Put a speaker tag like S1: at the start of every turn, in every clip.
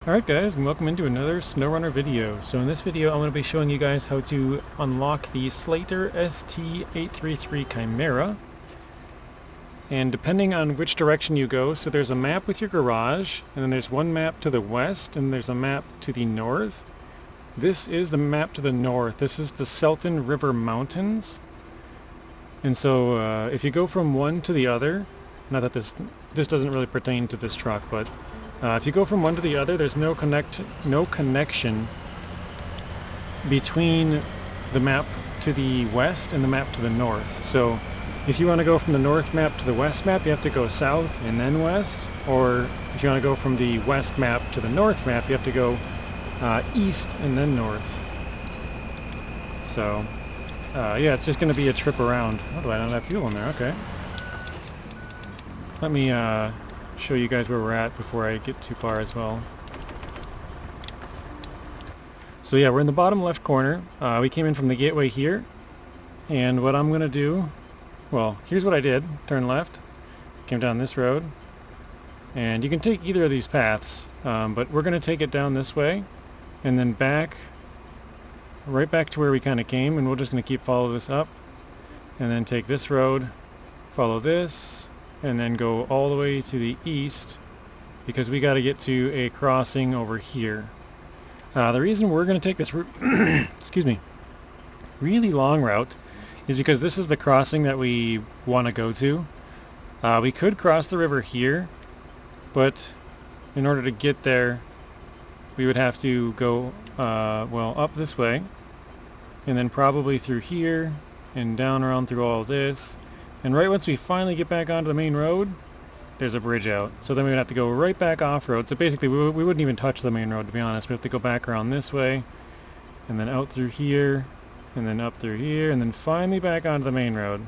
S1: Alright guys, and welcome into another Snowrunner video. So in this video I'm going to be showing you guys how to unlock the Sleiter ST833 Chimera. And depending on which direction you go, so there's a map with your garage, and then there's one map to the west, and there's a map to the north. This is the map to the north. This is the Selton River Mountains. And so if you go from one to the other, not that this doesn't really pertain to this truck, but if you go from one to the other, there's no connection between the map to the west and the map to the north. So if you want to go from the north map to the west map, you have to go south and then west. Or if you want to go from the west map to the north map, you have to go east and then north. So yeah, it's just going to be a trip around. Oh, do I not have fuel in there? Okay. Let me show you guys where we're at before I get too far as well. So yeah, we're in the bottom left corner. We came in from the gateway here, and what I'm gonna do, well, here's what I did. Turn left, came down this road, and you can take either of these paths, but we're gonna take it down this way and then back, right back to where we kind of came, and we're just gonna keep follow this up and then take this road, follow this, and then go all the way to the east because we got to get to a crossing over here. The reason we're going to take this excuse me, really long route is because this is the crossing that we want to go to. We could cross the river here, but in order to get there we would have to go well, up this way and then probably through here and down around through all of this. And right once we finally get back onto the main road, there's a bridge out. So then we would have to go right back off-road. So basically we wouldn't even touch the main road, to be honest. We have to go back around this way, and then out through here, and then up through here, and then finally back onto the main road.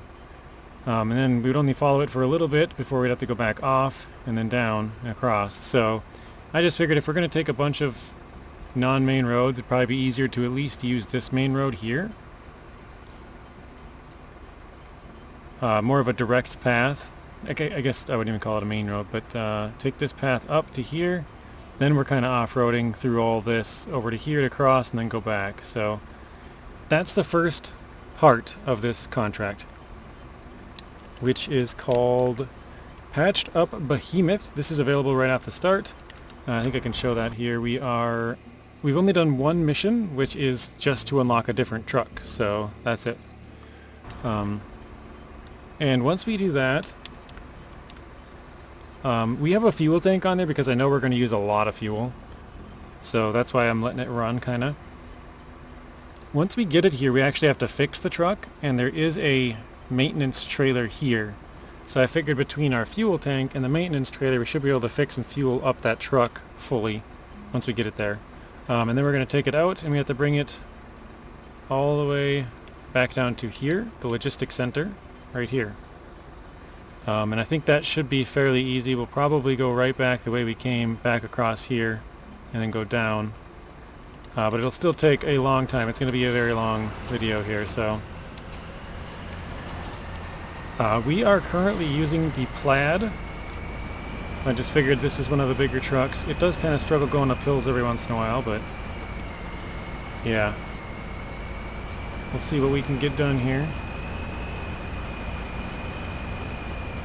S1: And then we would only follow it for a little bit before we'd have to go back off, and then down and across. So I just figured if we're going to take a bunch of non-main roads, it'd probably be easier to at least use this main road here. More of a direct path. I guess I wouldn't even call it a main road, but take this path up to here, then we're kind of off-roading through all this over to here to cross and then go back. So that's the first part of this contract, which is called Patched Up Behemoth. This is available right off the start. I think I can show that here. We've only done one mission, which is just to unlock a different truck, so that's it. And once we do that, we have a fuel tank on there because I know we're going to use a lot of fuel. So that's why I'm letting it run, kind of. Once we get it here, we actually have to fix the truck, and there is a maintenance trailer here. So I figured between our fuel tank and the maintenance trailer, we should be able to fix and fuel up that truck fully once we get it there. And then we're going to take it out, and we have to bring it all the way back down to here, the logistics center. Right here. And I think that should be fairly easy. We'll probably go right back the way we came, back across here, and then go down. But it'll still take a long time. It's going to be a very long video here, so. We are currently using the Plaid. I just figured this is one of the bigger trucks. It does kind of struggle going up hills every once in a while, but yeah. We'll see what we can get done here.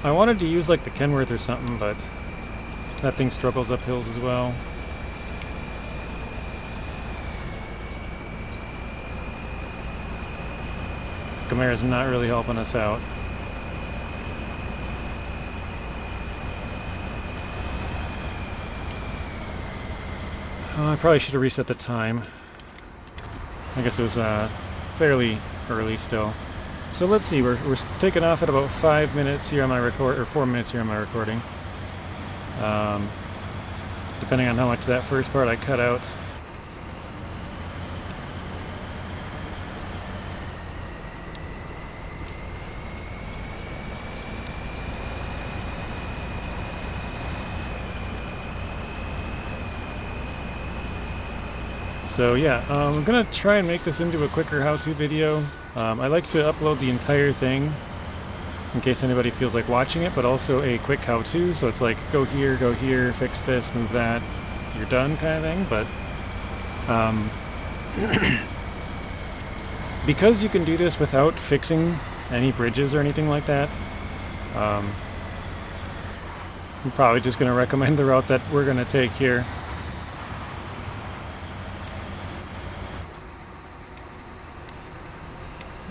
S1: I wanted to use like the Kenworth or something, but that thing struggles up hills as well. Chimera's not really helping us out. I probably should have reset the time. I guess it was fairly early still. So let's see, we're taking off at about 5 minutes here on my record, or 4 minutes here on my recording. Depending on how much that first part I cut out. So yeah, I'm gonna try and make this into a quicker how-to video. I like to upload the entire thing in case anybody feels like watching it, but also a quick how-to. So it's like, go here, fix this, move that, you're done kind of thing, but because you can do this without fixing any bridges or anything like that, I'm probably just going to recommend the route that we're going to take here.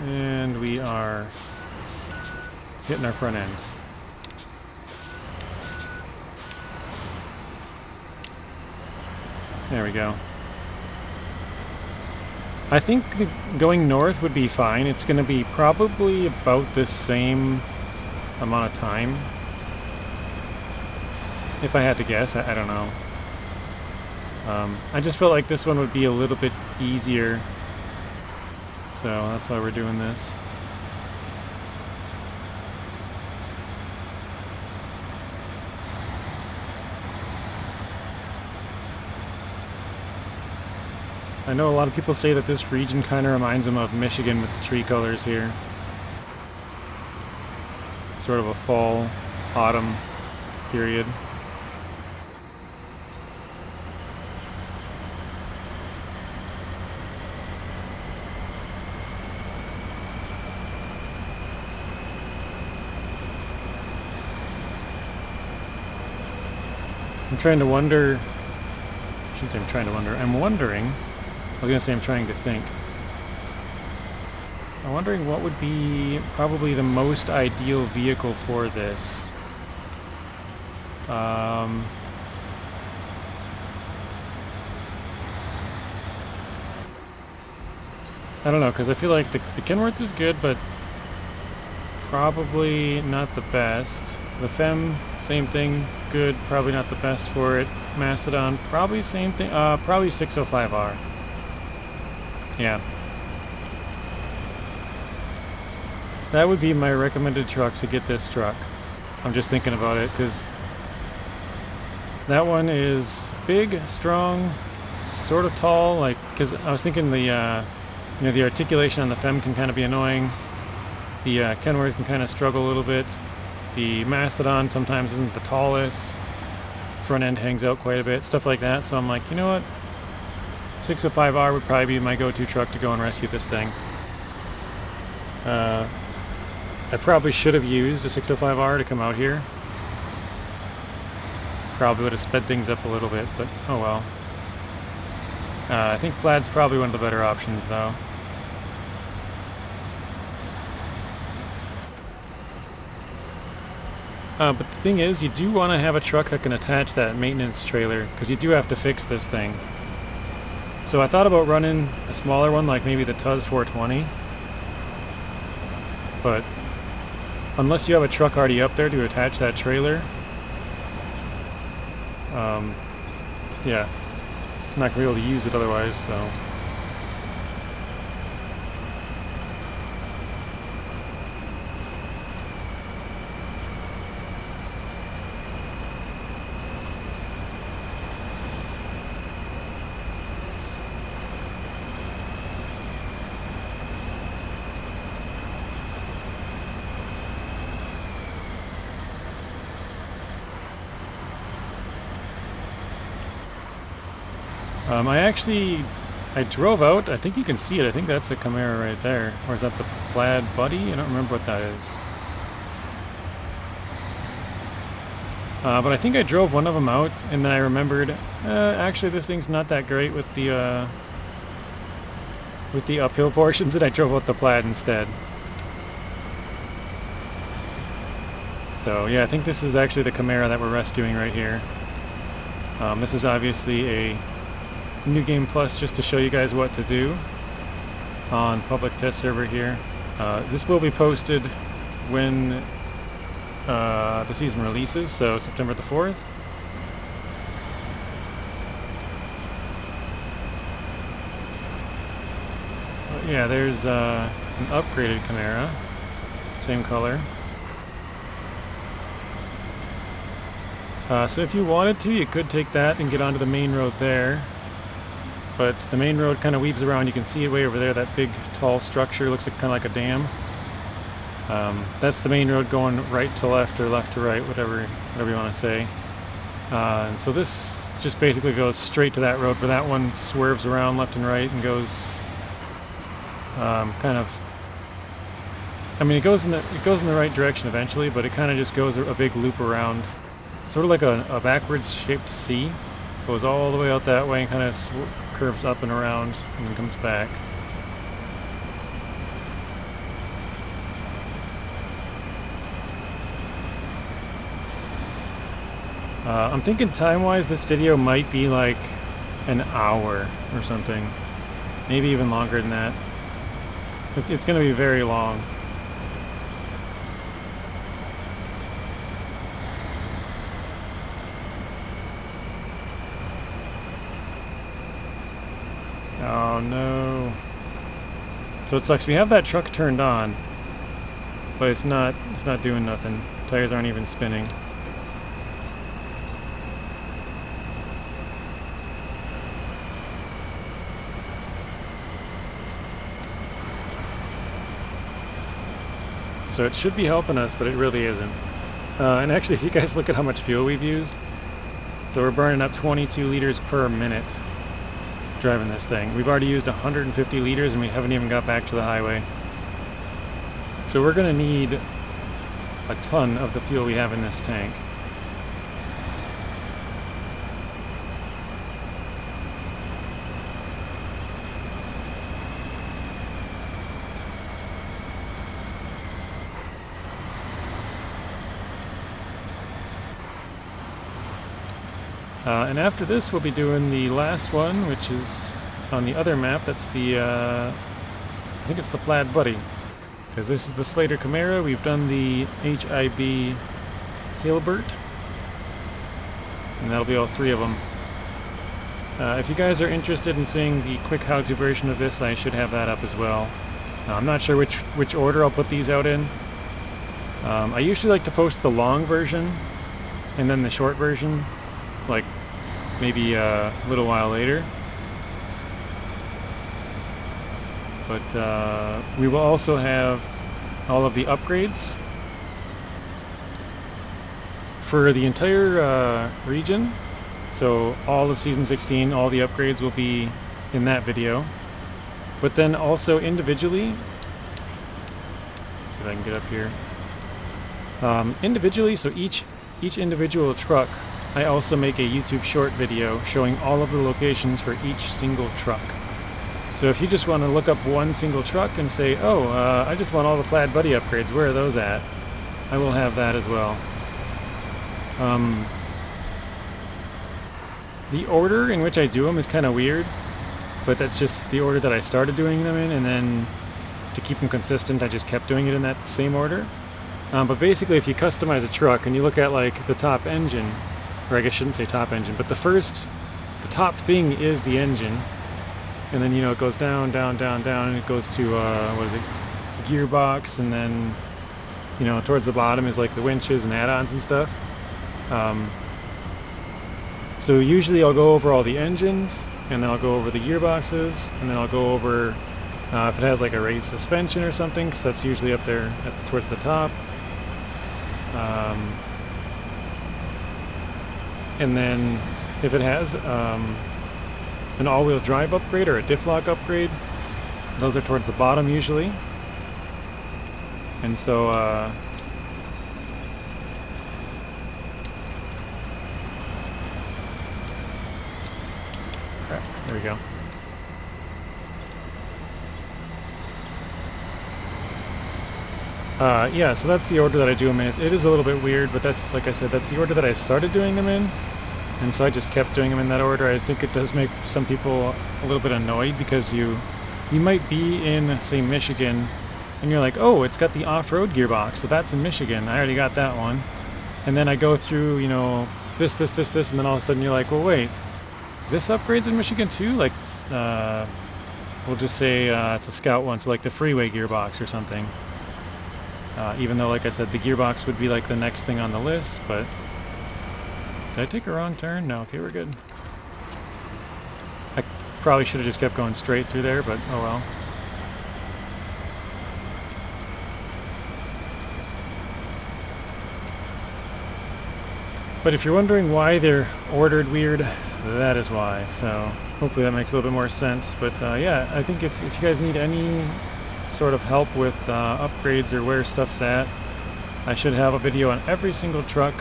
S1: And we are hitting our front end. There we go. I think going north would be fine. It's going to be probably about the same amount of time. If I had to guess, I don't know. I just felt like this one would be a little bit easier. So that's why we're doing this. I know a lot of people say that this region kind of reminds them of Michigan with the tree colors here. Sort of a fall, autumn period. I'm trying to wonder, I shouldn't say I'm trying to wonder, I'm wondering, I was going to say I'm trying to think. I'm wondering what would be probably the most ideal vehicle for this. I don't know, because I feel like the Kenworth is good, but probably not the best. The Femme, same thing, good, probably not the best for it. Mastodon, probably same thing, probably 605R. Yeah. That would be my recommended truck to get this truck. I'm just thinking about it, because that one is big, strong, sort of tall, like, because I was thinking the, you know, the articulation on the Femme can kind of be annoying. The Kenworth can kind of struggle a little bit. The Mastodon sometimes isn't the tallest. Front end hangs out quite a bit, stuff like that. So I'm like, you know what? 605R would probably be my go-to truck to go and rescue this thing. I probably should have used a 605R to come out here. Probably would have sped things up a little bit, but oh well. I think Plaid's probably one of the better options though. But the thing is, you do want to have a truck that can attach that maintenance trailer, because you do have to fix this thing. So I thought about running a smaller one, like maybe the Tuz 420. But unless you have a truck already up there to attach that trailer, yeah, I'm not going to be able to use it otherwise, so... I drove out, I think you can see it, I think that's a Chimera right there. Or is that the Plaid Buddy? I don't remember what that is. But I think I drove one of them out, and then I remembered, actually this thing's not that great with the uphill portions, and I drove out the Plaid instead. So yeah, I think this is actually the Chimera that we're rescuing right here. This is obviously a New Game Plus just to show you guys what to do on public test server here. This will be posted when the season releases, so September the 4th. But yeah, there's an upgraded Chimera, same color. So if you wanted to, you could take that and get onto the main road there. But the main road kind of weaves around. You can see it way over there, that big tall structure. Looks like kind of like a dam. That's the main road going right to left or left to right, whatever you want to say. And so this just basically goes straight to that road, but that one swerves around left and right and goes kind of, I mean, it goes in the right direction eventually, but it kind of just goes a big loop around, sort of like a backwards shaped C. Goes all the way out that way and kind of curves up and around and then comes back. I'm thinking time-wise this video might be like an hour or something. Maybe even longer than that. It's going to be very long. Oh no. So it sucks. We have that truck turned on, but it's not doing nothing. Tires aren't even spinning. So it should be helping us, but it really isn't. And actually, if you guys look at how much fuel we've used, so we're burning up 22 liters per minute driving this thing. We've already used 150 liters and we haven't even got back to the highway. So we're going to need a ton of the fuel we have in this tank. And after this we'll be doing the last one, which is on the other map. That's the, I think it's the Plaid Buddy. Because this is the Sleiter Chimera. We've done the HIB Hilbert. And that'll be all three of them. If you guys are interested in seeing the quick how-to version of this, I should have that up as well. I'm not sure which order I'll put these out in. I usually like to post the long version and then the short version, like maybe a little while later. But we will also have all of the upgrades for the entire region. So all of Season 16, all the upgrades will be in that video. But then also individually, let's see if I can get up here. Individually, so each individual truck, I also make a YouTube short video showing all of the locations for each single truck. So if you just want to look up one single truck and say, oh, I just want all the Plaid Buddy upgrades, where are those at? I will have that as well. The order in which I do them is kind of weird, but that's just the order that I started doing them in, and then to keep them consistent I just kept doing it in that same order. But basically if you customize a truck and you look at like the top engine, or I guess I shouldn't say top engine, but the top thing is the engine, and then, you know, it goes down, down, down, down, and it goes to, what is it, gearbox, and then, you know, towards the bottom is like the winches and add-ons and stuff. So usually I'll go over all the engines, and then I'll go over the gearboxes, and then I'll go over if it has like a raised suspension or something, because that's usually up there towards the top. And then if it has an all-wheel drive upgrade or a diff lock upgrade, those are towards the bottom usually. And so crap, there we go. Yeah, so that's the order that I do them in. It is a little bit weird, but that's, like I said, that's the order that I started doing them in. And so I just kept doing them in that order. I think it does make some people a little bit annoyed, because you might be in, say, Michigan, and you're like, oh, it's got the off-road gearbox, so that's in Michigan. I already got that one. And then I go through, you know, this, and then all of a sudden you're like, well, wait, this upgrade's in Michigan too? Like, we'll just say it's a Scout one, so like the freeway gearbox or something. Even though, like I said, the gearbox would be like the next thing on the list, but... Did I take a wrong turn? No, okay, we're good. I probably should have just kept going straight through there, but oh well. But if you're wondering why they're ordered weird, that is why. So hopefully that makes a little bit more sense. But yeah, I think if you guys need any sort of help with upgrades or where stuff's at, I should have a video on every single truck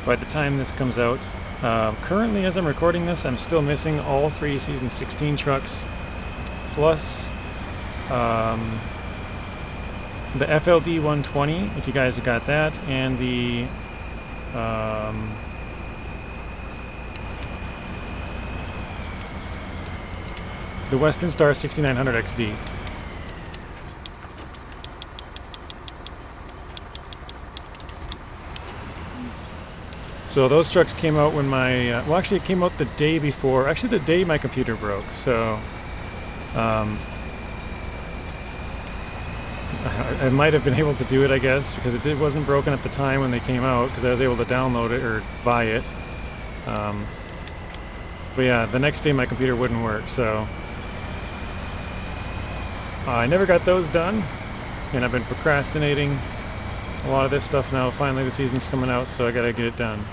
S1: by the time this comes out. Currently, as I'm recording this, I'm still missing all 3 Season 16 trucks, plus the FLD 120, if you guys have got that, and the Western Star 6900 XD. So those trucks came out when my, well actually it came out the day before, actually the day my computer broke, so I might have been able to do it, I guess, because it wasn't broken at the time when they came out, because I was able to download it or buy it. But yeah, the next day my computer wouldn't work, so I never got those done, and I've been procrastinating a lot of this stuff now. Finally the season's coming out, so I gotta get it done.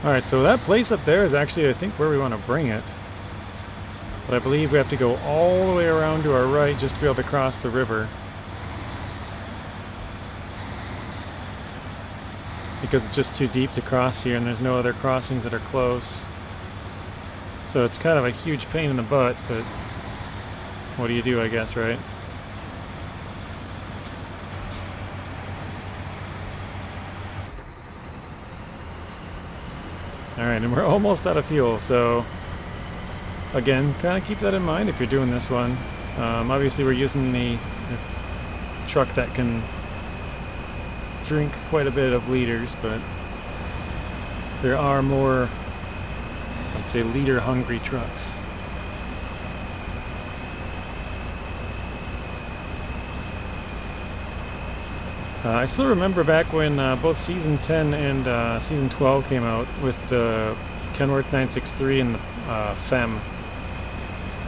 S1: Alright, so that place up there is actually, I think, where we want to bring it. But I believe we have to go all the way around to our right just to be able to cross the river. Because it's just too deep to cross here and there's no other crossings that are close. So it's kind of a huge pain in the butt, but what do you do, I guess, right? Alright, and we're almost out of fuel, so again, kind of keep that in mind if you're doing this one. Obviously we're using the truck that can drink quite a bit of liters, but there are more, I'd say, liter-hungry trucks. I still remember back when both Season 10 and Season 12 came out with the Kenworth 963 and the FEM.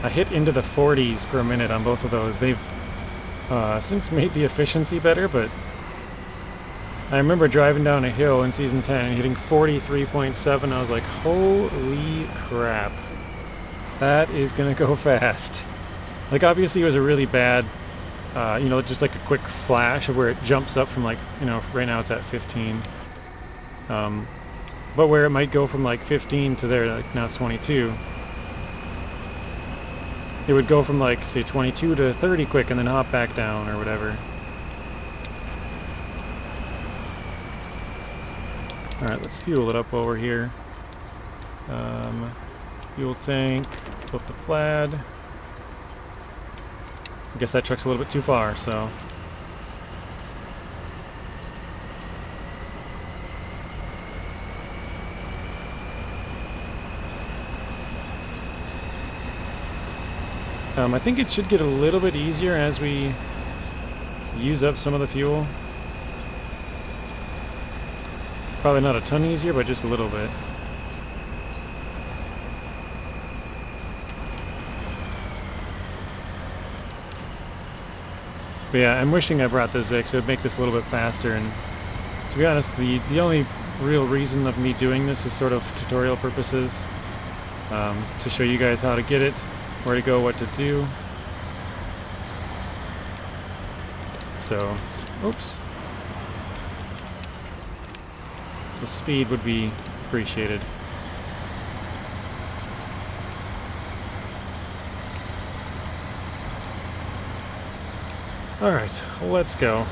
S1: I hit into the 40s per minute on both of those. They've since made the efficiency better, but I remember driving down a hill in Season 10 and hitting 43.7. I was like, holy crap. That is gonna go fast. Like, obviously it was a really bad you know, just like a quick flash of where it jumps up from, like, you know, right now it's at 15. But where it might go from like 15 to there, like now it's 22. It would go from like, say, 22 to 30 quick and then hop back down or whatever. Alright, let's fuel it up while we're here. Fuel tank, flip the plaid. I guess that truck's a little bit too far, so... I think it should get a little bit easier as we use up some of the fuel. Probably not a ton easier, but just a little bit. But yeah, I'm wishing I brought the Zix. It would make this a little bit faster, and to be honest, the only real reason of me doing this is sort of tutorial purposes, to show you guys how to get it, where to go, what to do. So, oops. So speed would be appreciated. Alright, let's go.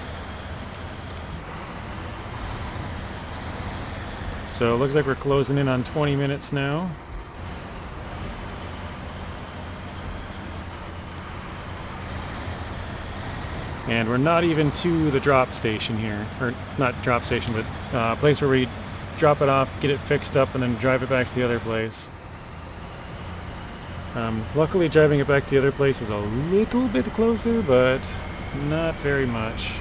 S1: So it looks like we're closing in on 20 minutes now. And we're not even to the drop station here. Or not drop station, but a place where we drop it off, get it fixed up, and then drive it back to the other place. Luckily driving it back to the other place is a little bit closer, but not very much.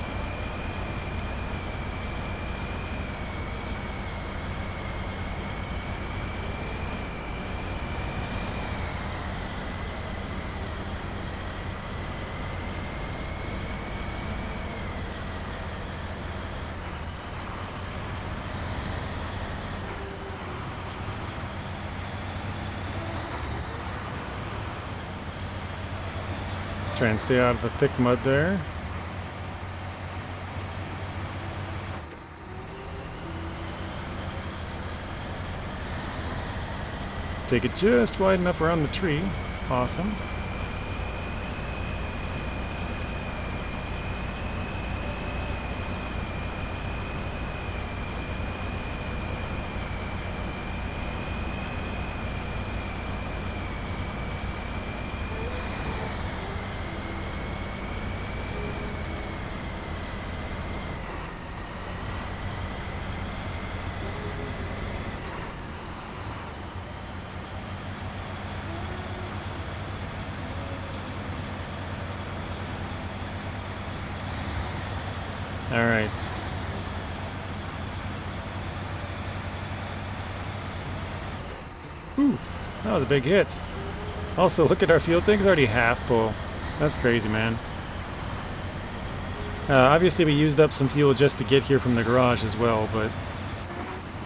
S1: Try and stay out of the thick mud there. Take it just wide enough around the tree. Awesome. Alright. Ooh, that was a big hit. Also, look at our fuel tank's already half full. That's crazy, man. Obviously we used up some fuel just to get here from the garage as well, but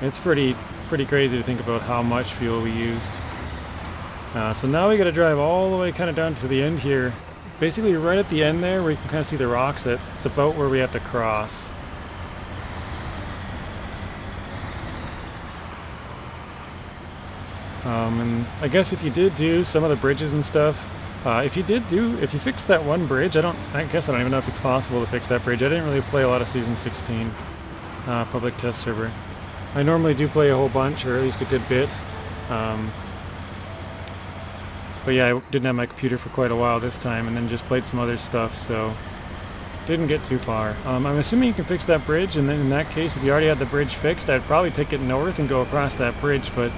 S1: it's pretty crazy to think about how much fuel we used. So now we gotta drive all the way kind of down to the end here. Basically right at the end there where you can kind of see the rocks, it's about where we have to cross. And I guess if you did do some of the bridges and stuff, if you fixed that one bridge, I don't even know if it's possible to fix that bridge. I didn't really play a lot of Season 16 public test server. I normally do play a whole bunch, or at least a good bit. But yeah, I didn't have my computer for quite a while this time, and then just played some other stuff, so didn't get too far. I'm assuming you can fix that bridge, and then in that case, if you already had the bridge fixed, I'd probably take it north and go across that bridge, but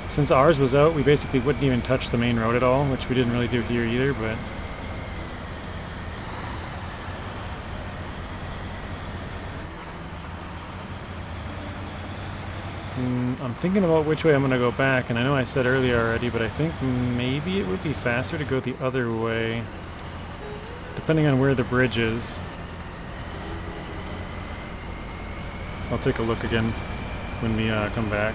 S1: since ours was out, we basically wouldn't even touch the main road at all, which we didn't really do here either, but... I'm thinking about which way I'm going to go back, and I know I said earlier already, but I think maybe it would be faster to go the other way, depending on where the bridge is. I'll take a look again when we come back.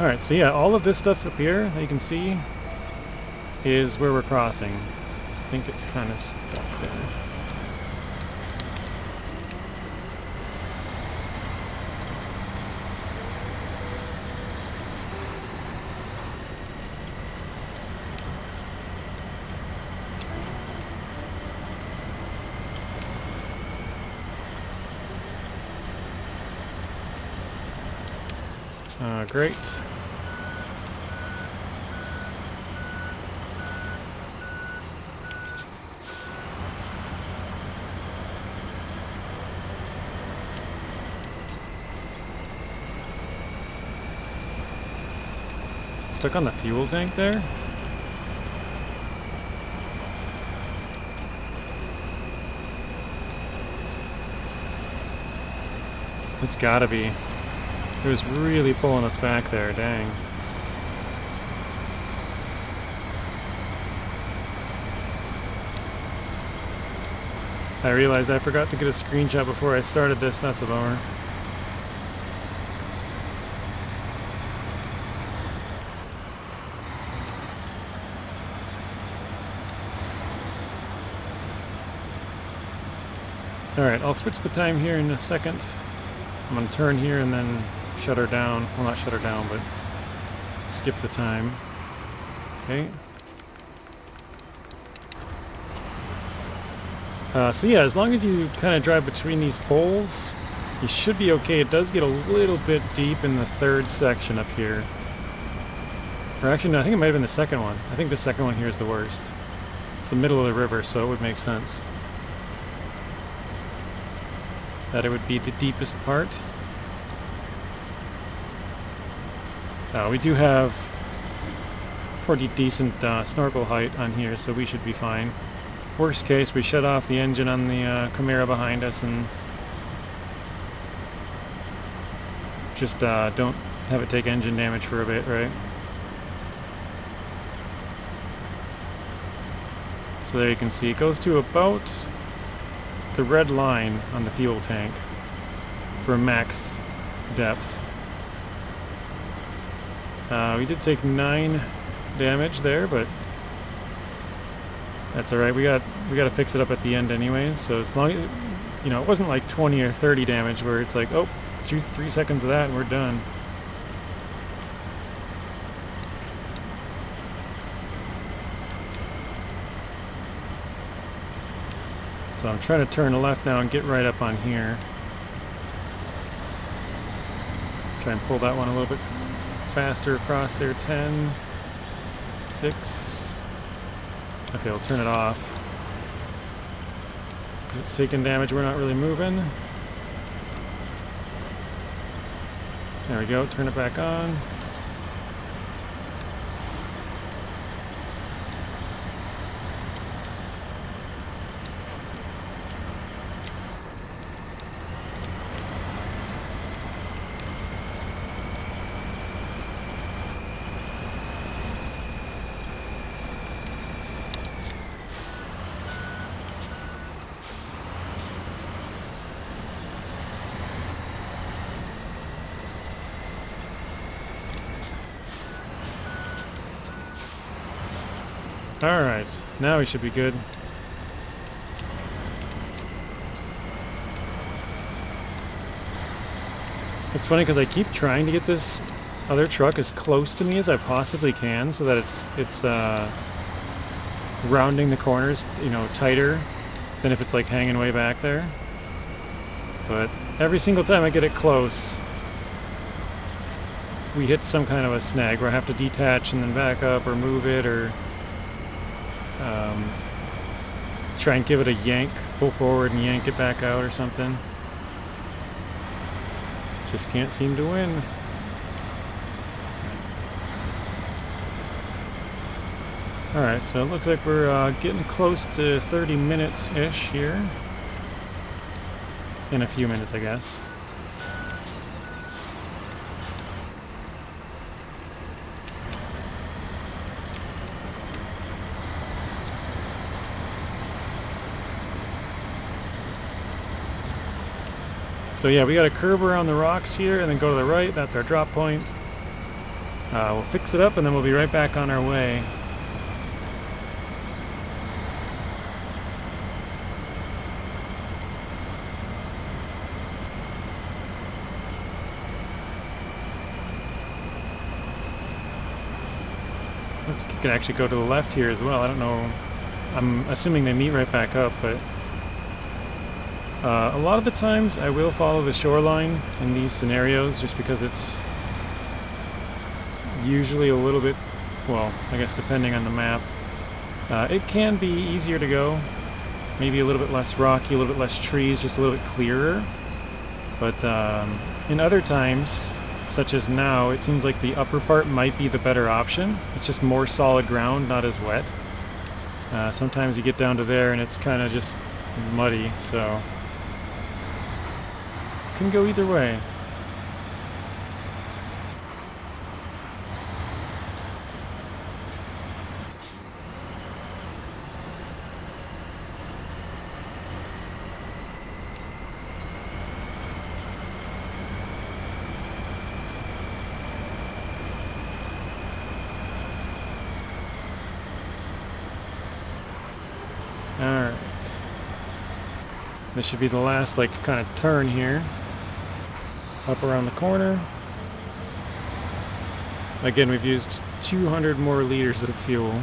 S1: Alright, so yeah, all of this stuff up here that you can see is where we're crossing. I think it's kind of stuck there. Great. Stuck on the fuel tank there? It's gotta be. It was really pulling us back there, dang. I realized I forgot to get a screenshot before I started this, that's a bummer. Alright, I'll switch the time here in a second. I'm going to turn here and then shut her down. Well, not shut her down, but skip the time. Okay. So yeah, as long as you kind of drive between these poles, you should be okay. It does get a little bit deep in the third section up here. Or actually, no, I think it might have been the second one. I think the second one here is the worst. It's the middle of the river, so it would make sense that it would be the deepest part. We do have pretty decent snorkel height on here, so we should be fine. Worst case, we shut off the engine on the Chimera behind us and just don't have it take engine damage for a bit, right? So there you can see it goes to about the red line on the fuel tank for max depth. We did take 9 damage there, but that's alright. We got to fix it up at the end anyways, so as long as, you know, it wasn't like 20 or 30 damage where it's like, oh, 3 seconds of that and we're done. So I'm trying to turn left now and get right up on here. Try and pull that one a little bit faster across there. 10, 6. Okay, we'll turn it off. It's taking damage, we're not really moving. There we go, turn it back on. Alright, now we should be good. It's funny because I keep trying to get this other truck as close to me as I possibly can so that it's rounding the corners, you know, tighter than if it's like hanging way back there. But every single time I get it close, we hit some kind of a snag where I have to detach and then back up or move it or try and give it a yank, pull forward and yank it back out or something. Just can't seem to win. Alright, so it looks like we're getting close to 30 minutes-ish here. In a few minutes, I guess. So yeah, we got a curve around the rocks here and then go to the right. That's our drop point. We'll fix it up and then we'll be right back on our way. Looks like you could actually go to the left here as well. I don't know. I'm assuming they meet right back up, but a lot of the times I will follow the shoreline in these scenarios just because it's usually a little bit, well, I guess depending on the map. It can be easier to go, maybe a little bit less rocky, a little bit less trees, just a little bit clearer. But in other times, such as now, it seems like the upper part might be the better option. It's just more solid ground, not as wet. Sometimes you get down to there and it's kind of just muddy, so can go either way. Alright. This should be the last, like, kind of turn here. Up around the corner. Again, we've used 200 more liters of fuel.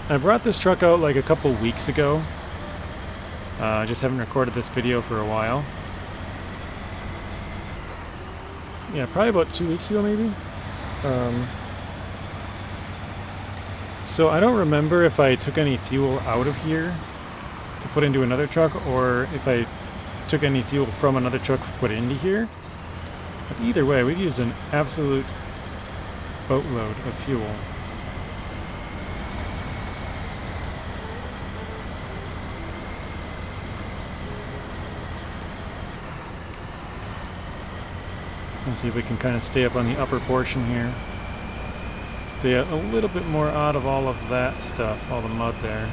S1: I brought this truck out like a couple weeks ago. I just haven't recorded this video for a while. Yeah, probably about 2 weeks ago maybe. So I don't remember if I took any fuel out of here to put into another truck, or if I took any fuel from another truck to put into here. But either way, we've used an absolute boatload of fuel. Let's see if we can kind of stay up on the upper portion here. Stay a little bit more out of all of that stuff, all the mud there.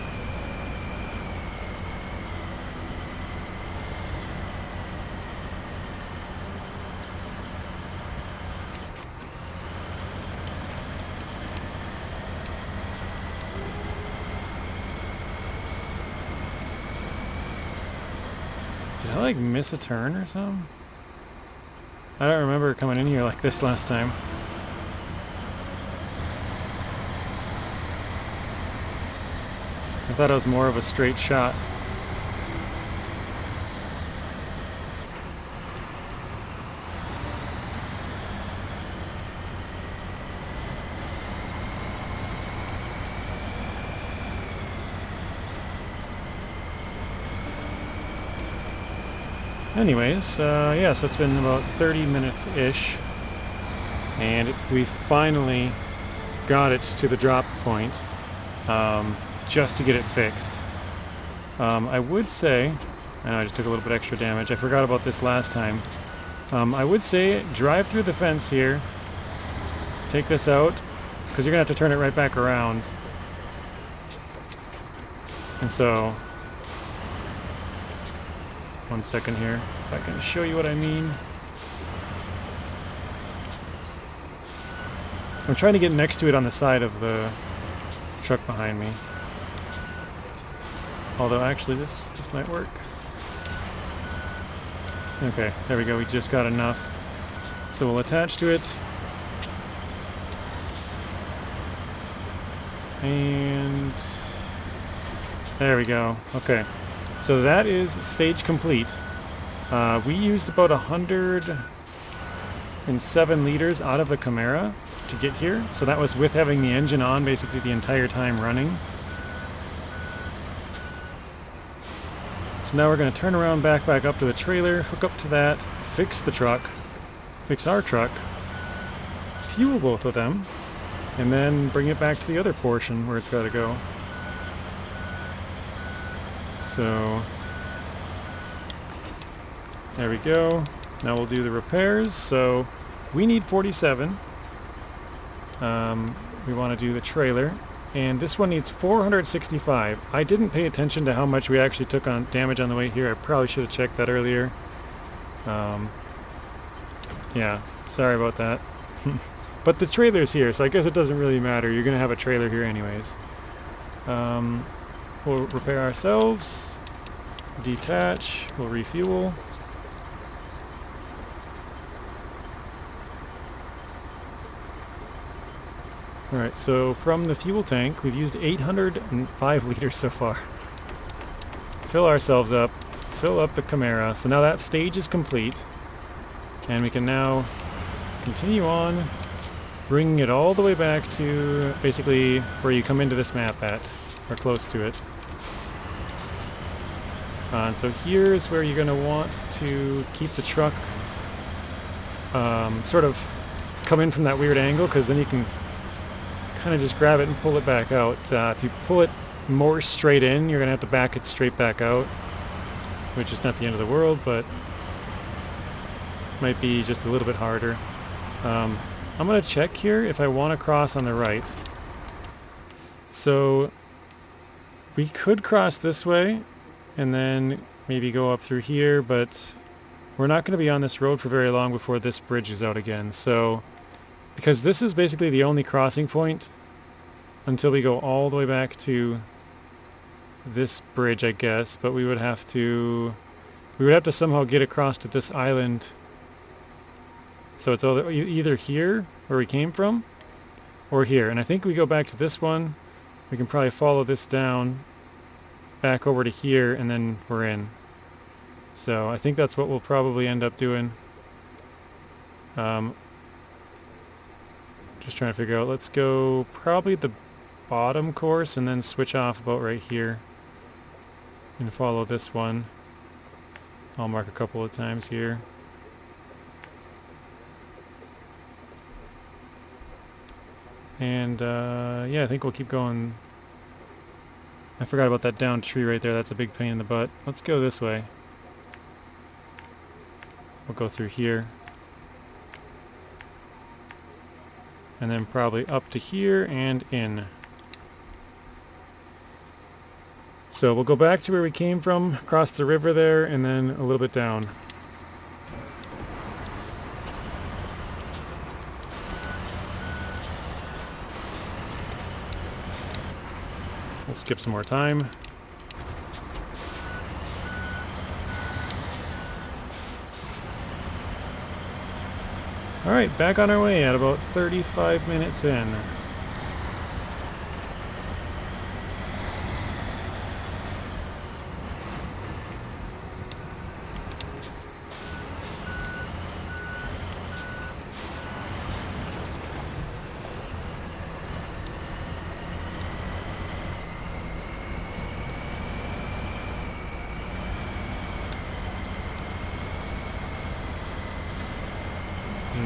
S1: I like miss a turn or something? I don't remember coming in here like this last time. I thought it was more of a straight shot. Anyways, yeah, so it's been about 30 minutes-ish, and we finally got it to the drop point, just to get it fixed. I would say, I know I just took a little bit extra damage, I forgot about this last time. I would say drive through the fence here, take this out, because you're going to have to turn it right back around. And so, one second here, if I can show you what I mean. I'm trying to get next to it on the side of the truck behind me. Although actually this might work. Okay, there we go, we just got enough. So we'll attach to it. And there we go. Okay. So that is stage complete. We used about 107 liters out of the Chimera to get here. So that was with having the engine on basically the entire time running. So now we're going to turn around back up to the trailer, hook up to that, fix the truck, fix our truck, fuel both of them, and then bring it back to the other portion where it's got to go. So, there we go. Now we'll do the repairs. So, we need 47. We want to do the trailer. And this one needs 465. I didn't pay attention to how much we actually took on damage on the way here. I probably should have checked that earlier. Yeah, sorry about that. But the trailer's here, so I guess it doesn't really matter. You're going to have a trailer here anyways. We'll repair ourselves, detach, we'll refuel. Alright, so from the fuel tank, we've used 805 liters so far. Fill ourselves up, fill up the Chimera. So now that stage is complete, and we can now continue on, bringing it all the way back to basically where you come into this map at, or close to it. And so here's where you're going to want to keep the truck sort of come in from that weird angle, because then you can kind of just grab it and pull it back out. If you pull it more straight in, you're going to have to back it straight back out, which is not the end of the world, but might be just a little bit harder. I'm going to check here if I want to cross on the right. So we could cross this way and then maybe go up through here, but we're not going to be on this road for very long before this bridge is out again. So, because this is basically the only crossing point until we go all the way back to this bridge, I guess, but we would have to somehow get across to this island. So it's either here, where we came from, or here. And I think we go back to this one, we can probably follow this down back over to here, and then we're in. So I think that's what we'll probably end up doing. Just trying to figure out, let's go probably the bottom course and then switch off about right here and follow this one. I'll mark a couple of times here. And yeah, I think we'll keep going. I forgot about that downed tree right there. That's a big pain in the butt. Let's go this way. We'll go through here. And then probably up to here and in. So we'll go back to where we came from, across the river there, and then a little bit down. We'll skip some more time. Alright, back on our way at about 35 minutes in.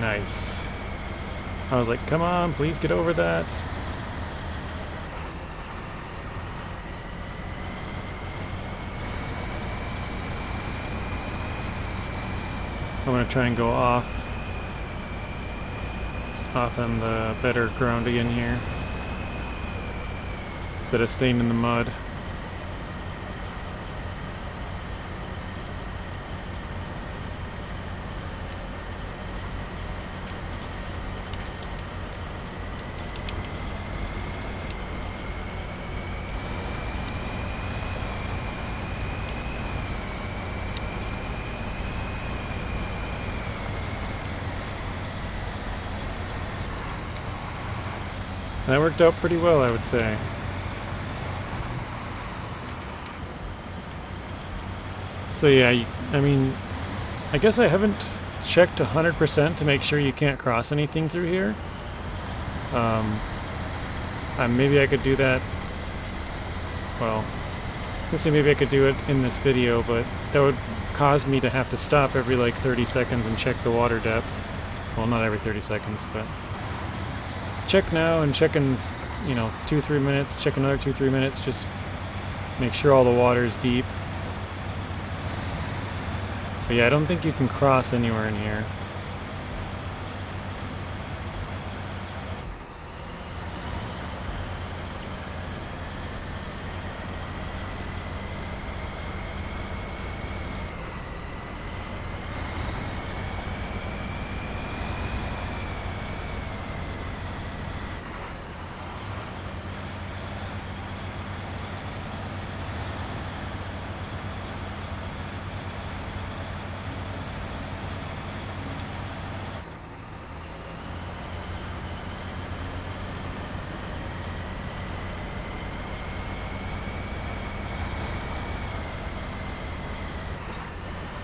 S1: Nice. I was like, come on, please get over that. I'm gonna try and go off on the better ground again here, instead of staying in the mud. That worked out pretty well, I would say. So yeah, I mean, I guess I haven't checked 100% to make sure you can't cross anything through here. Maybe I could do that, well, I was gonna say maybe I could do it in this video, but that would cause me to have to stop every like 30 seconds and check the water depth. Well, not every 30 seconds, but check now and check in, you know, 2-3 minutes, check another 2-3 minutes, just make sure all the water is deep. But yeah, I don't think you can cross anywhere in here.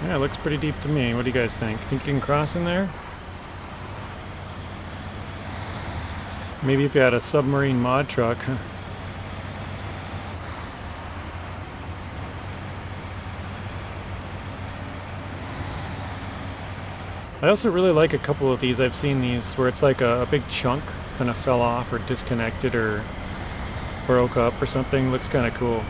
S1: Yeah, it looks pretty deep to me. What do you guys think? Think you can cross in there? Maybe if you had a submarine mod truck. I also really like a couple of these. I've seen these where it's like a big chunk kind of fell off or disconnected or broke up or something. Looks kind of cool.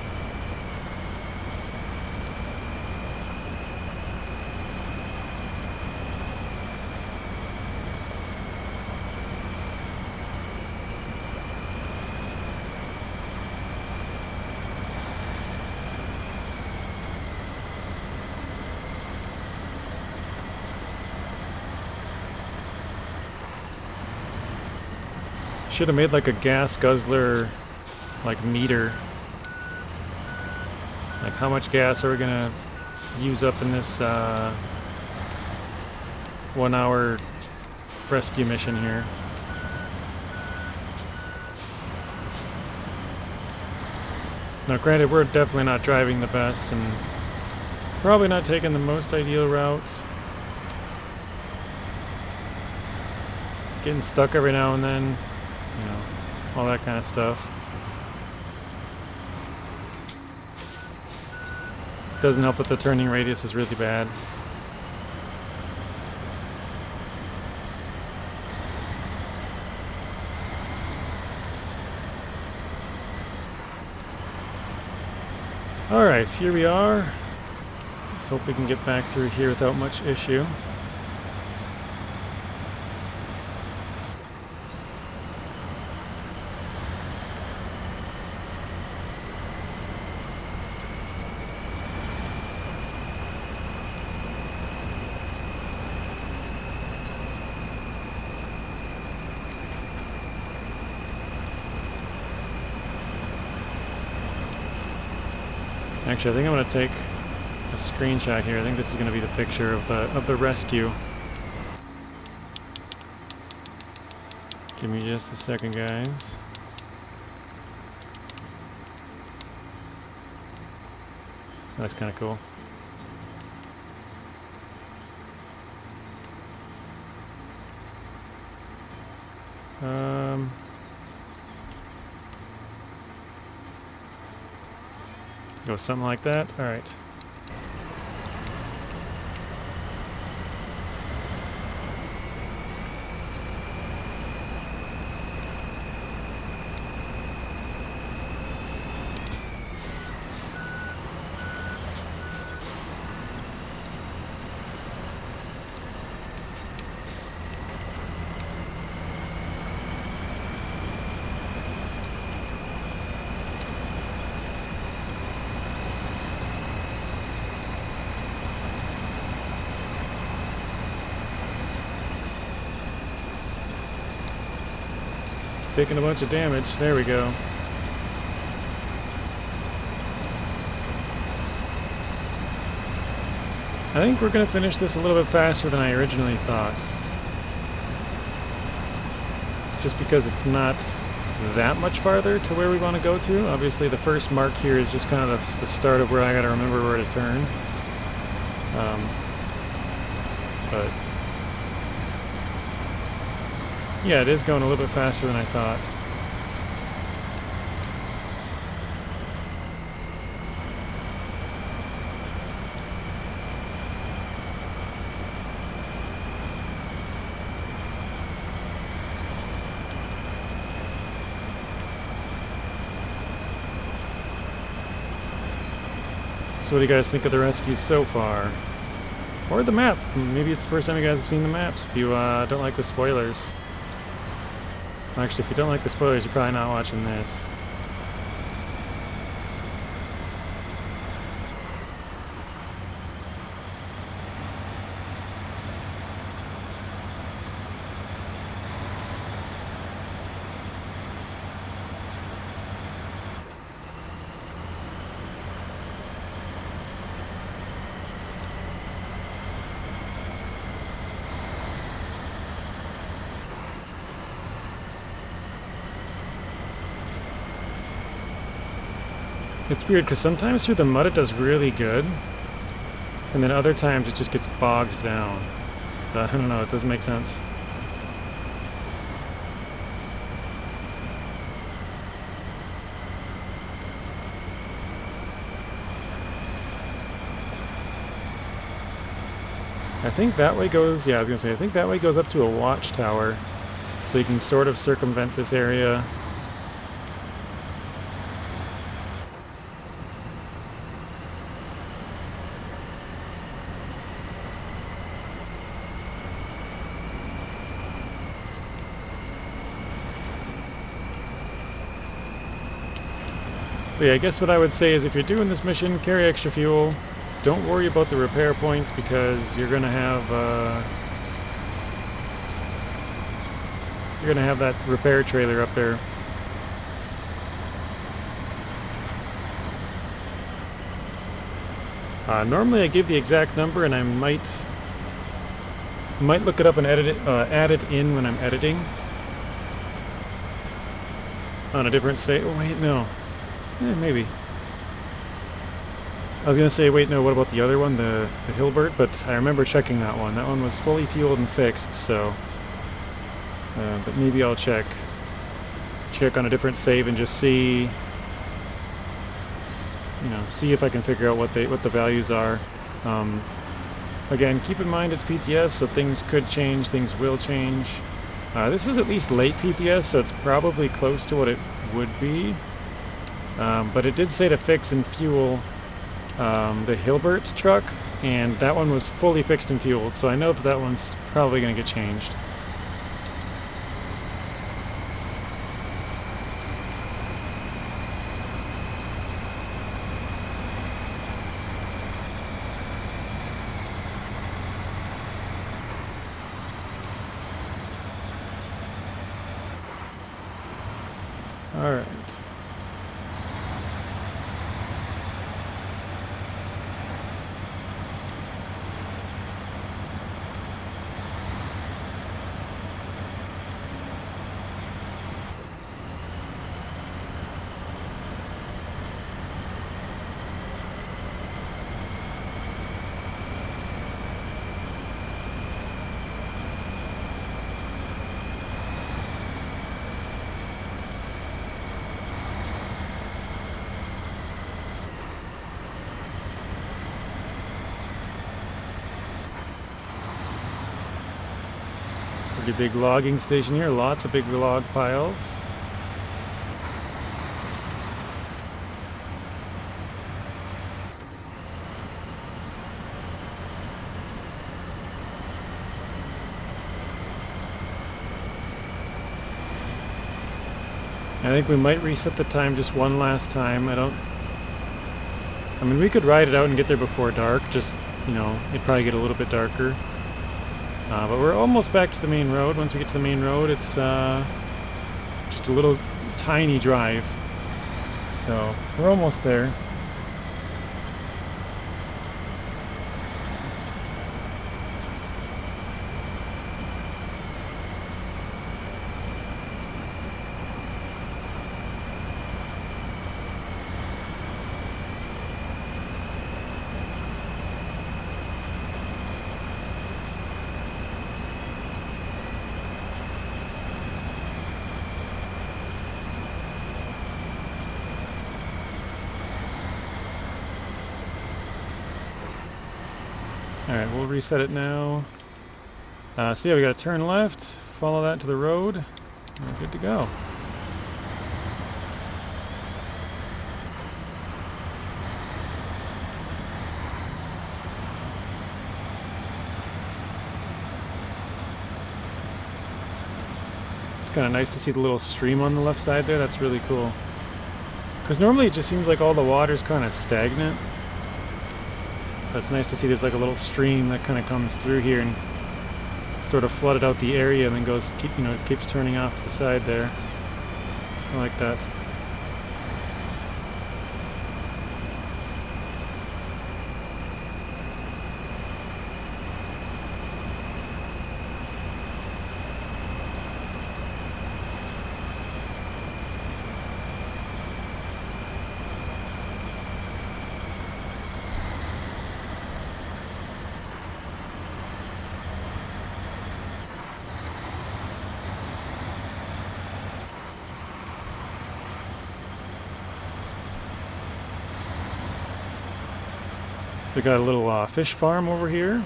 S1: Should have made like a gas guzzler, like meter. Like how much gas are we gonna use up in this 1 hour rescue mission here? Now granted, we're definitely not driving the best and probably not taking the most ideal route. Getting stuck every now and then. You know, all that kind of stuff. Doesn't help that the turning radius is really bad. Alright, here we are. Let's hope we can get back through here without much issue. Actually, I think I'm going to take a screenshot here. I think this is going to be the picture of the rescue. Give me just a second, guys. That's kind of cool. Go something like that. All right. Taking a bunch of damage. There we go. I think we're going to finish this a little bit faster than I originally thought. Just because it's not that much farther to where we want to go to. Obviously the first mark here is just kind of the start of where I got to remember where to turn. But yeah, it is going a little bit faster than I thought. So what do you guys think of the rescues so far? Or the map? Maybe it's the first time you guys have seen the maps if you don't like the spoilers. Actually, if you don't like the spoilers, you're probably not watching this. It's weird because sometimes through the mud it does really good, and then other times it just gets bogged down. So I don't know, it doesn't make sense. I think that way goes, yeah, I was gonna say, I think that way goes up to a watchtower, so you can sort of circumvent this area. But yeah, I guess what I would say is if you're doing this mission, carry extra fuel. Don't worry about the repair points because you're gonna have that repair trailer up there. Normally I give the exact number, and I might look it up and edit it, add it in when I'm editing on a different save. Oh wait, no. Maybe. I was gonna say, wait, no, what about the other one, the Hilbert? But I remember checking that one. That one was fully fueled and fixed, so... but maybe I'll check on a different save and just see... you know, see if I can figure out what the values are. Again, keep in mind it's PTS, so things could change, things will change. This is at least late PTS, so it's probably close to what it would be. But it did say to fix and fuel the Hilbert truck, and that one was fully fixed and fueled, so I know that one's probably going to get changed. All right. Pretty big logging station here, lots of big log piles. I think we might reset the time just one last time. I mean, we could ride it out and get there before dark, just, you know, it'd probably get a little bit darker. But we're almost back to the main road. Once we get to the main road, it's just a little tiny drive. So, we're almost there. Alright, we'll reset it now. So yeah, we gotta turn left, follow that to the road, and we're good to go. It's kinda nice to see the little stream on the left side there, that's really cool. Because normally it just seems like all the water's kinda stagnant. It's nice to see there's like a little stream that kind of comes through here and sort of flooded out the area and then goes, keeps turning off to the side there. I like that. So we got a little fish farm over here.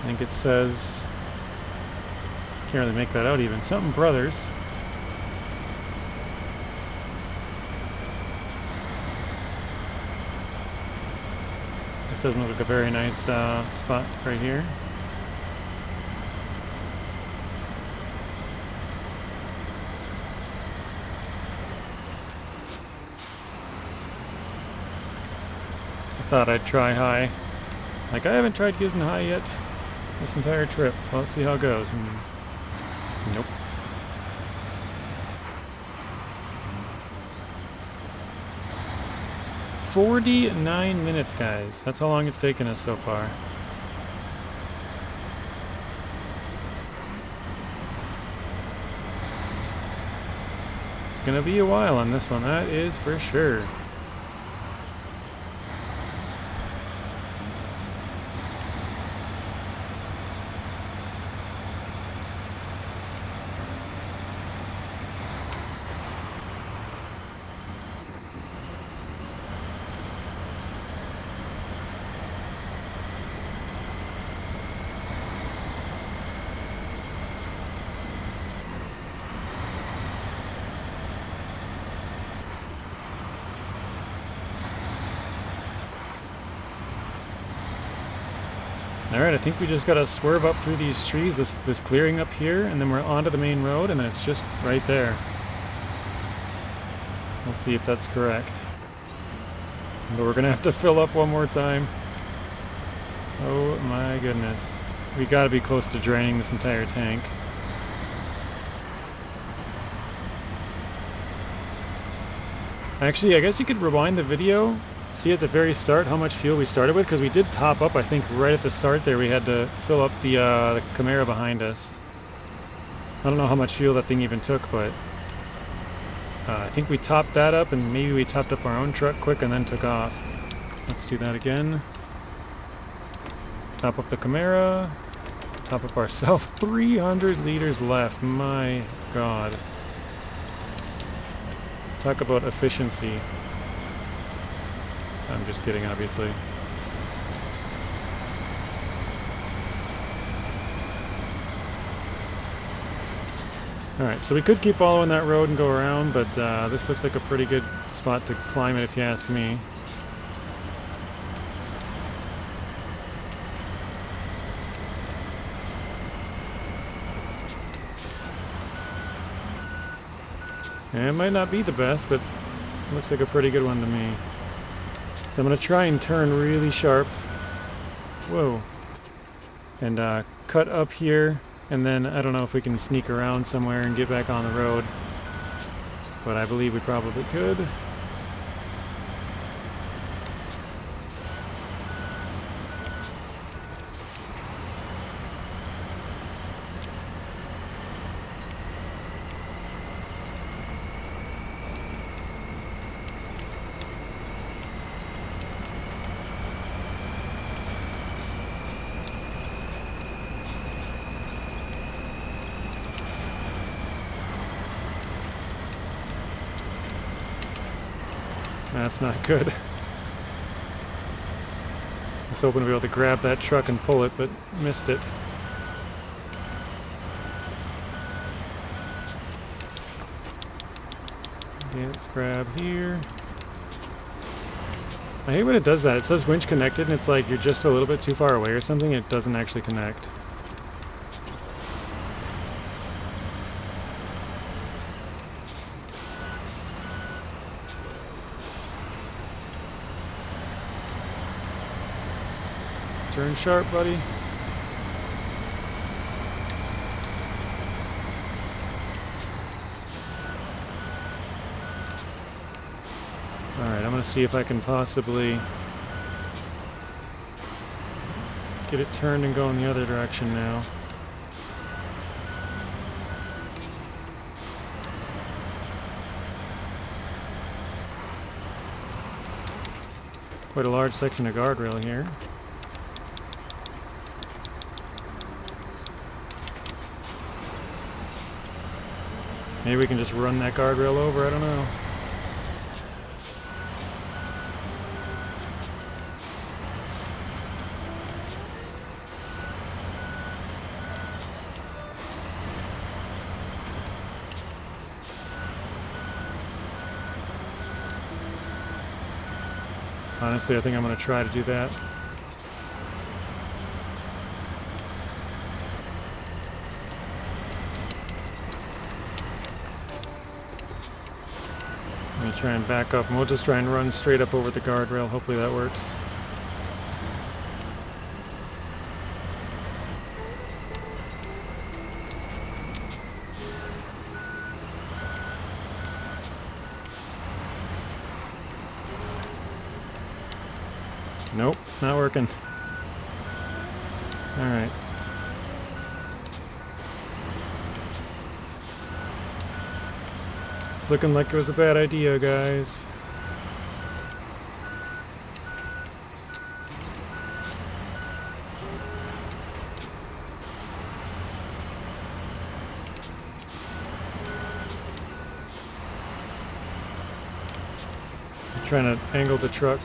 S1: I think it says, can't really make that out even, something Brothers. This doesn't look like a very nice spot right here. Thought I'd try high. Like, I haven't tried using high yet this entire trip, so let's see how it goes. And nope. "49 minutes, guys. That's how long it's taken us so far. It's gonna be a while on this one, that is for sure. Alright, I think we just gotta swerve up through these trees, this clearing up here, and then we're onto the main road, and then it's just right there. We'll see if that's correct. But we're gonna have to fill up one more time. Oh my goodness. We gotta be close to draining this entire tank. Actually, I guess you could rewind the video. See at the very start how much fuel we started with, because we did top up, I think, right at the start there. We had to fill up the Chimera behind us. I don't know how much fuel that thing even took, but I think we topped that up, and maybe we topped up our own truck quick and then took off. Let's do that again. Top up the Chimera. Top up ourselves. 300 liters left. My God. Talk about efficiency. I'm just kidding, obviously. Alright, so we could keep following that road and go around, but this looks like a pretty good spot to climb it if you ask me. And it might not be the best, but it looks like a pretty good one to me. So I'm going to try and turn really sharp. Whoa. And cut up here, and then I don't know if we can sneak around somewhere and get back on the road. But I believe we probably could. That's not good. I was hoping to be able to grab that truck and pull it, but missed it. Okay, let's grab here. I hate when it does that. It says winch connected and it's like you're just a little bit too far away or something. It doesn't actually connect. Turn sharp, buddy. Alright, I'm going to see if I can possibly get it turned and go in the other direction now. Quite a large section of guardrail here. Maybe we can just run that guardrail over, I don't know. Honestly, I think I'm going to try to do that. Let me try and back up, and we'll just try and run straight up over the guardrail. Hopefully that works. Nope, not working. Alright. It's looking like it was a bad idea, guys. I'm trying to angle the truck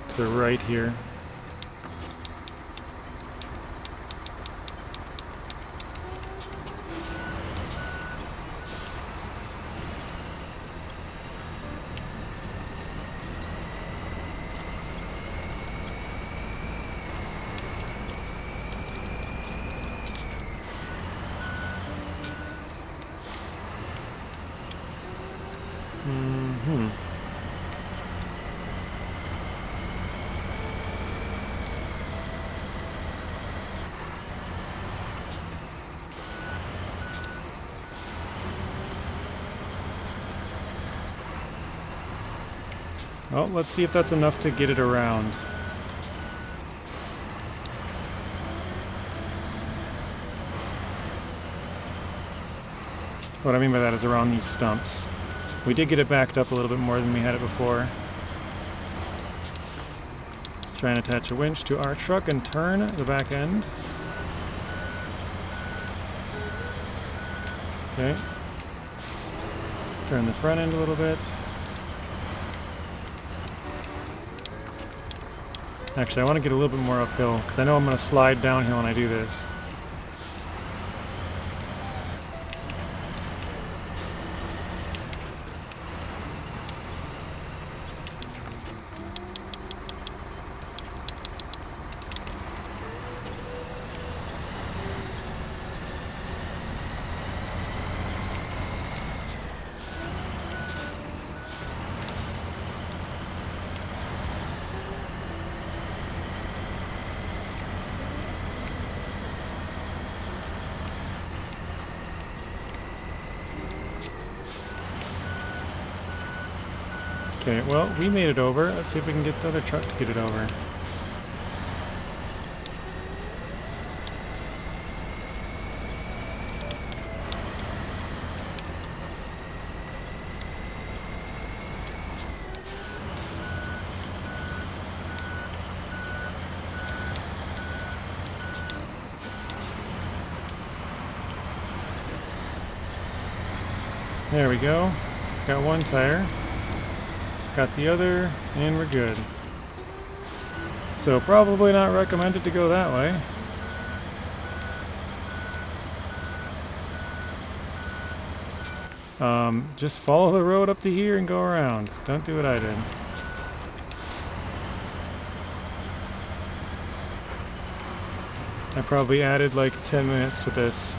S1: to the right here. Well, let's see if that's enough to get it around. What I mean by that is around these stumps. We did get it backed up a little bit more than we had it before. Let's try and attach a winch to our truck and turn the back end. Okay. Turn the front end a little bit. Actually, I want to get a little bit more uphill, because I know I'm going to slide downhill when I do this. Okay, well, we made it over. Let's see if we can get the other truck to get it over. There we go. Got one tire. Got the other, and we're good. So probably not recommended to go that way. Just follow the road up to here and go around. Don't do what I did. I probably added like 10 minutes to this.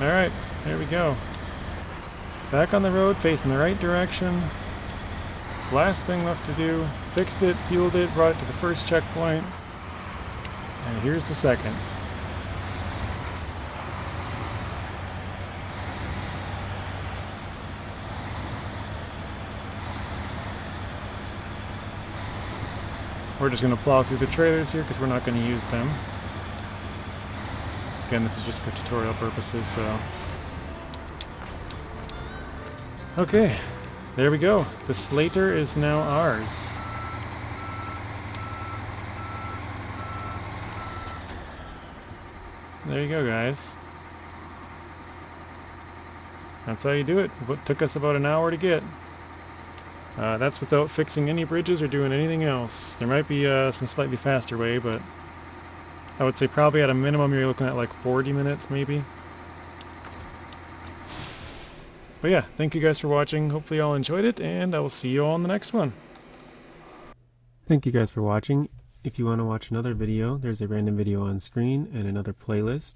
S1: Alright, there we go. Back on the road, facing the right direction. Last thing left to do. Fixed it, fueled it, brought it to the first checkpoint. And here's the second. We're just going to plow through the trailers here because we're not going to use them. Again, this is just for tutorial purposes, so... Okay, there we go. The Sleiter is now ours. There you go, guys. That's how you do it. What took us about an hour to get. That's without fixing any bridges or doing anything else. There might be some slightly faster way, but I would say probably at a minimum you're looking at like 40 minutes maybe. But yeah, thank you guys for watching. Hopefully you all enjoyed it, and I will see you all in the next one. Thank you guys for watching. If you want to watch another video, there's a random video on screen and another playlist.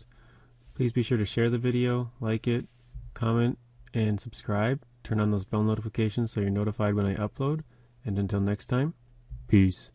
S1: Please be sure to share the video, like it, comment, and subscribe. Turn on those bell notifications so you're notified when I upload. And until next time, peace.